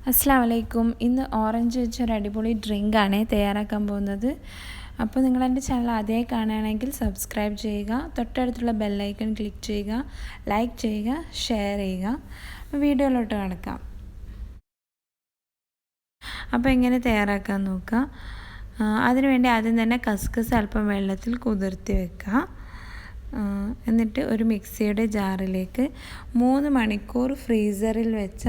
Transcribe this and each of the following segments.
അസ്സലാമു അലൈക്കും. ഇന്ന് ഓറഞ്ച് വെച്ചൊരു അടിപൊളി ഡ്രിങ്കാണ് തയ്യാറാക്കാൻ പോകുന്നത്. അപ്പോൾ നിങ്ങൾ എൻ്റെ ചാനൽ ആദ്യമായി കാണുകയാണെങ്കിൽ സബ്സ്ക്രൈബ് ചെയ്യുക, തൊട്ടടുത്തുള്ള ബെല്ലൈക്കൺ ക്ലിക്ക് ചെയ്യുക, ലൈക്ക് ചെയ്യുക, ഷെയർ ചെയ്യുക. വീഡിയോയിലോട്ട് കിടക്കാം. അപ്പോൾ എങ്ങനെ തയ്യാറാക്കാൻ നോക്കുക. അതിനുവേണ്ടി ആദ്യം തന്നെ കസ്കസ് അല്പം വെള്ളത്തിൽ കുതിർത്തി വെക്കുക. എന്നിട്ട് ഒരു മിക്സിയുടെ ജാറിലേക്ക് 3 മണിക്കൂർ ഫ്രീസറിൽ വെച്ച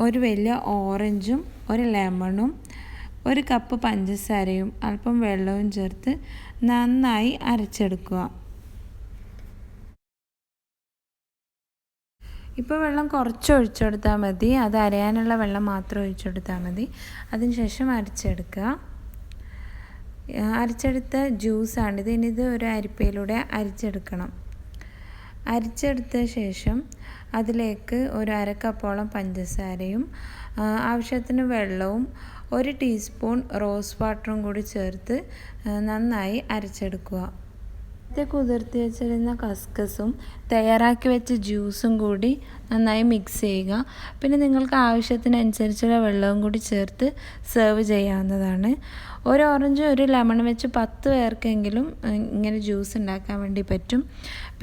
ഒരു വലിയ ഓറഞ്ചും ഒരു ലെമണും 1 കപ്പ് പഞ്ചസാരയും അല്പം വെള്ളവും ചേർത്ത് നന്നായി അരച്ചെടുക്കുക. ഇപ്പോൾ വെള്ളം കുറച്ച് ഒഴിച്ചെടുത്താൽ മതി, അത് അരയാനുള്ള വെള്ളം മാത്രം ഒഴിച്ചെടുത്താൽ മതി. അതിനുശേഷം അരച്ചെടുക്കുക. അരച്ചെടുത്ത ജ്യൂസാണിത്. ഇനിയിത് ഒരു അരിപ്പയിലൂടെ അരിച്ചെടുക്കണം. അരിച്ചെടുത്ത ശേഷം അതിലേക്ക് ഒരു 1/2 കപ്പോളം പഞ്ചസാരയും ആവശ്യത്തിന് വെള്ളവും 1 ടീസ്പൂൺ റോസ് വാട്ടറും കൂടി ചേർത്ത് നന്നായി അരച്ചെടുക്കുക. കുതിർത്തി വെച്ചിരുന്ന കസ്കസും തയ്യാറാക്കി വെച്ച ജ്യൂസും കൂടി നന്നായി മിക്സ് ചെയ്യുക. പിന്നെ നിങ്ങൾക്ക് ആവശ്യത്തിനനുസരിച്ചുള്ള വെള്ളവും കൂടി ചേർത്ത് സെർവ് ചെയ്യാവുന്നതാണ്. ഒരു ഓറഞ്ച് ഒരു ലെമൺ വെച്ച് 10 പേർക്കെങ്കിലും ഇങ്ങനെ ജ്യൂസ് ഉണ്ടാക്കാൻ വേണ്ടി പറ്റും.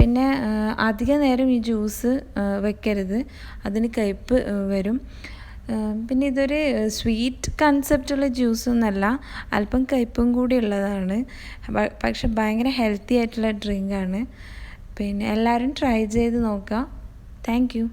പിന്നെ അധിക നേരം ഈ ജ്യൂസ് വെക്കരുത്, അതിന് കയ്പ്പ് വരും. പിന്നെ ഇതൊരു സ്വീറ്റ് കൺസെപ്റ്റുള്ള ജ്യൂസൊന്നുമല്ല, അല്പം കയ്പും കൂടി ഉള്ളതാണ്. പക്ഷെ ഭയങ്കര ഹെൽത്തി ആയിട്ടുള്ള ഡ്രിങ്കാണ്. പിന്നെ എല്ലാവരും ട്രൈ ചെയ്ത് നോക്കുക. Thank you.